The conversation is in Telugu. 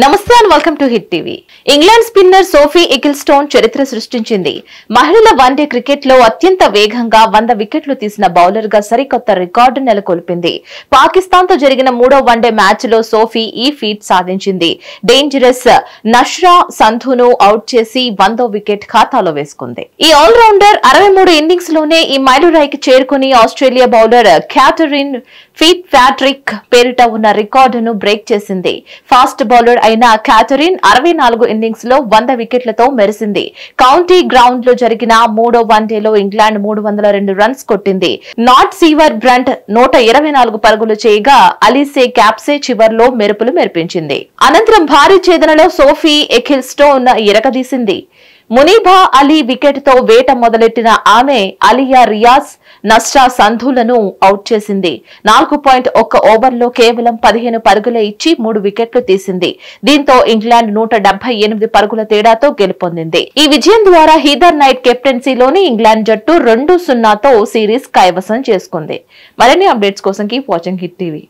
నమస్తే and welcome to Hit TV. England spinner Sophie Ecclestone చరిత్ర సృష్టించింది. మహిళల వన్డే క్రికెట్ లో అత్యంత వేగంగా 100 వికెట్లు తీసిన బౌలర్ గా సరికొత్త రికార్డు నెలకొల్పింది. పాకిస్తాన్ తో జరిగిన 3వ వన్డే మ్యాచ్ లో సోఫీ ఈ ఫీట్ సాధించింది. డేంజరస్ నష్రా సంధును అవుట్ చేసి 100వ వికెట్ ఖాతాలో వేసుకుంది. ఈ ఆల్రౌండర్ 63 ఇన్నింగ్స్ లోనే ఈ మైలురాయికి చేరుకుని Australia bowler Catherine Fitzpatrick పేరిట ఉన్న రికార్డును బ్రేక్ చేసింది. ఫాస్ట్ బౌలర్ అయిన క్యాథరిన్ 64 ఇన్నింగ్స్ లో 100 వికెట్లతో మెరిసింది. కౌంటీ గ్రౌండ్ లో జరిగిన 3వ వన్డేలో ఇంగ్లాండ్ 302 రన్స్ కొట్టింది. నాట్ సీవర్ బ్రంట్ 124 పరుగులు చేయగా అలీసే క్యాప్సే చివర్లో మెరుపులు మెరిపించింది. అనంతరం భారీ ఛేదనలో సోఫీ ఎకిల్స్టోన్ ఇరకదీసింది. మునీబా అలీ వికెట్ తో వేట మొదలెట్టిన ఆమె అలియా రియాజ్, నస్రా సంధులను అవుట్ చేసింది. 4.1 ఓవర్లో కేవలం 15 పరుగులే ఇచ్చి 3 వికెట్లు తీసింది. దీంతో ఇంగ్లాండ్ 178 పరుగుల తేడాతో గెలుపొందింది. ఈ విజయం ద్వారా హీదర్ నైట్ కెప్టెన్సీలోని ఇంగ్లాండ్ జట్టు 2-0తో సిరీస్ కైవసం చేసుకుంది. మరిన్ని అప్డేట్స్ కోసం కీప్ వాచింగ్ హిట్ టీవీ.